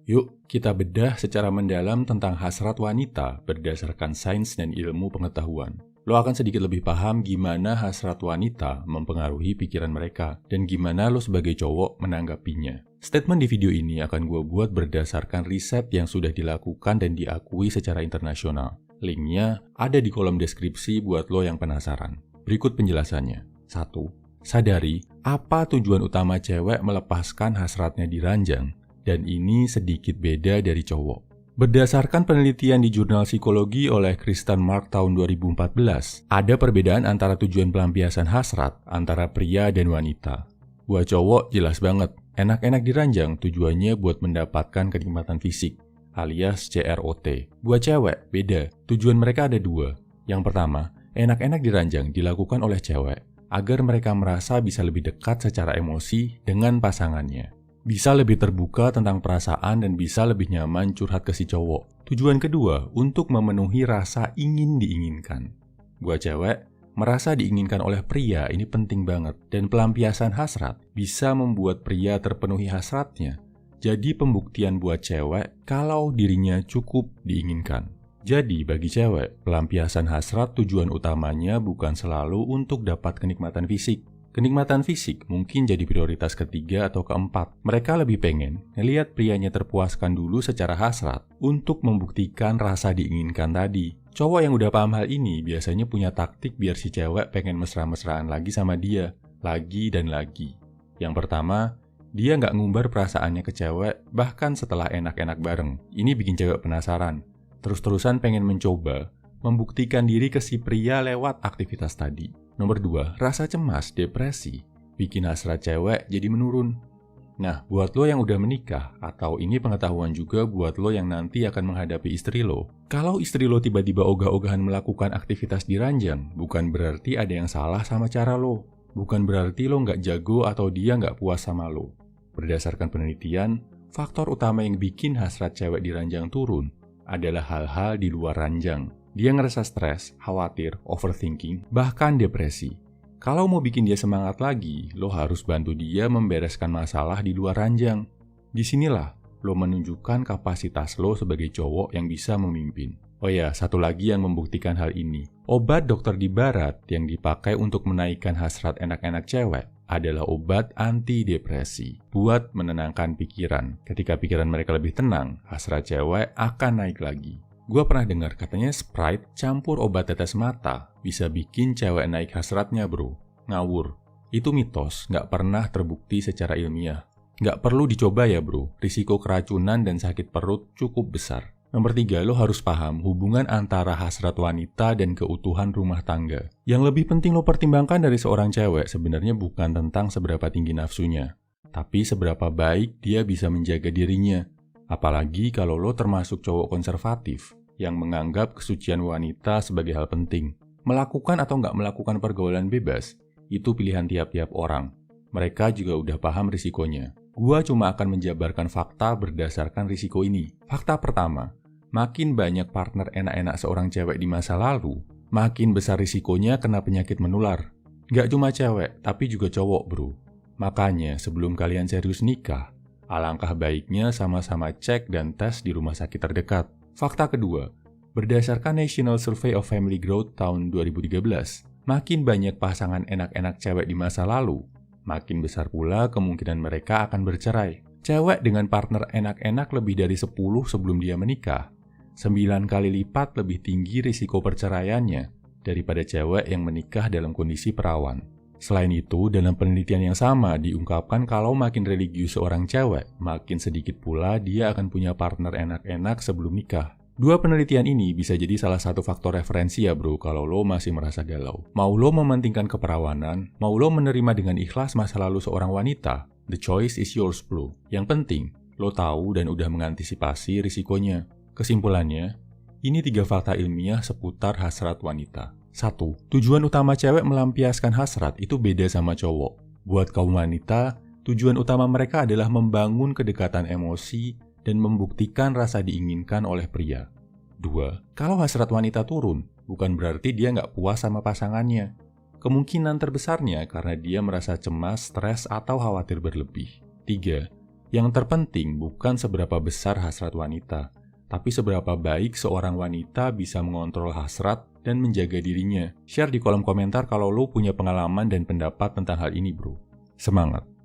Yuk, kita bedah secara mendalam tentang hasrat wanita berdasarkan sains dan ilmu pengetahuan. Lo akan sedikit lebih paham gimana hasrat wanita mempengaruhi pikiran mereka dan gimana lo sebagai cowok menanggapinya. Statement di video ini akan gue buat berdasarkan riset yang sudah dilakukan dan diakui secara internasional. Linknya ada di kolom deskripsi buat lo yang penasaran. Berikut penjelasannya. 1. Sadari apa tujuan utama cewek melepaskan hasratnya di ranjang. Dan ini sedikit beda dari cowok. Berdasarkan penelitian di jurnal psikologi oleh Kristen Mark tahun 2014, ada perbedaan antara tujuan pelampiasan hasrat antara pria dan wanita. Buat cowok jelas banget, enak-enak di ranjang tujuannya buat mendapatkan kenikmatan fisik, alias CROT. Buat cewek, beda, tujuan mereka ada dua. Yang pertama, enak-enak di ranjang dilakukan oleh cewek agar mereka merasa bisa lebih dekat secara emosi dengan pasangannya. Bisa lebih terbuka tentang perasaan dan bisa lebih nyaman curhat ke si cowok. Tujuan kedua, untuk memenuhi rasa ingin diinginkan. Buat cewek, merasa diinginkan oleh pria ini penting banget. Dan pelampiasan hasrat bisa membuat pria terpenuhi hasratnya. Jadi pembuktian buat cewek kalau dirinya cukup diinginkan. Jadi bagi cewek, pelampiasan hasrat tujuan utamanya bukan selalu untuk dapat kenikmatan fisik. Kenikmatan fisik mungkin jadi prioritas ketiga atau keempat. Mereka lebih pengen ngelihat prianya terpuaskan dulu secara hasrat untuk membuktikan rasa diinginkan tadi. Cowok yang udah paham hal ini biasanya punya taktik biar si cewek pengen mesra-mesraan lagi sama dia. Lagi dan lagi. Yang pertama, dia nggak ngumbar perasaannya ke cewek bahkan setelah enak-enak bareng. Ini bikin cewek penasaran. Terus-terusan pengen mencoba membuktikan diri ke si pria lewat aktivitas tadi. Nomor 2, rasa cemas, depresi, bikin hasrat cewek jadi menurun. Nah, buat lo yang udah menikah, atau ini pengetahuan juga buat lo yang nanti akan menghadapi istri lo. Kalau istri lo tiba-tiba ogah-ogahan melakukan aktivitas di ranjang, bukan berarti ada yang salah sama cara lo. Bukan berarti lo nggak jago atau dia nggak puas sama lo. Berdasarkan penelitian, faktor utama yang bikin hasrat cewek di ranjang turun adalah hal-hal di luar ranjang. Dia ngerasa stres, khawatir, overthinking, bahkan depresi. Kalau mau bikin dia semangat lagi, lo harus bantu dia membereskan masalah di luar ranjang. Disinilah lo menunjukkan kapasitas lo sebagai cowok yang bisa memimpin. Oh ya, satu lagi yang membuktikan hal ini. Obat dokter di barat yang dipakai untuk menaikkan hasrat enak-enak cewek adalah obat antidepresi. Buat menenangkan pikiran. Ketika pikiran mereka lebih tenang, hasrat cewek akan naik lagi. Gue pernah dengar katanya Sprite campur obat tetes mata bisa bikin cewek naik hasratnya bro. Ngawur. Itu mitos, nggak pernah terbukti secara ilmiah. Nggak perlu dicoba ya bro, risiko keracunan dan sakit perut cukup besar. Nomor 3, lo harus paham hubungan antara hasrat wanita dan keutuhan rumah tangga. Yang lebih penting lo pertimbangkan dari seorang cewek sebenarnya bukan tentang seberapa tinggi nafsunya, tapi seberapa baik dia bisa menjaga dirinya. Apalagi kalau lo termasuk cowok konservatif yang menganggap kesucian wanita sebagai hal penting. Melakukan atau nggak melakukan pergaulan bebas, itu pilihan tiap-tiap orang. Mereka juga udah paham risikonya. Gua cuma akan menjabarkan fakta berdasarkan risiko ini. Fakta pertama, makin banyak partner enak-enak seorang cewek di masa lalu, makin besar risikonya kena penyakit menular. Nggak cuma cewek, tapi juga cowok bro. Makanya sebelum kalian serius nikah, alangkah baiknya sama-sama cek dan tes di rumah sakit terdekat. Fakta kedua, berdasarkan National Survey of Family Growth tahun 2013, makin banyak pasangan enak-enak cewek di masa lalu, makin besar pula kemungkinan mereka akan bercerai. Cewek dengan partner enak-enak lebih dari 10 sebelum dia menikah, 9 kali lipat lebih tinggi risiko perceraiannya daripada cewek yang menikah dalam kondisi perawan. Selain itu, dalam penelitian yang sama diungkapkan kalau makin religius seorang cewek, makin sedikit pula dia akan punya partner enak-enak sebelum nikah. Dua penelitian ini bisa jadi salah satu faktor referensi ya bro kalau lo masih merasa galau. Mau lo mementingkan keperawanan, mau lo menerima dengan ikhlas masa lalu seorang wanita, the choice is yours bro. Yang penting, lo tahu dan udah mengantisipasi risikonya. Kesimpulannya, ini 3 fakta ilmiah seputar hasrat wanita. 1. Tujuan utama cewek melampiaskan hasrat itu beda sama cowok. Buat kaum wanita, tujuan utama mereka adalah membangun kedekatan emosi dan membuktikan rasa diinginkan oleh pria. 2. Kalau hasrat wanita turun, bukan berarti dia nggak puas sama pasangannya. Kemungkinan terbesarnya karena dia merasa cemas, stres, atau khawatir berlebih. 3. Yang terpenting bukan seberapa besar hasrat wanita, tapi seberapa baik seorang wanita bisa mengontrol hasrat dan menjaga dirinya. Share di kolom komentar kalau lo punya pengalaman dan pendapat tentang hal ini, bro. Semangat!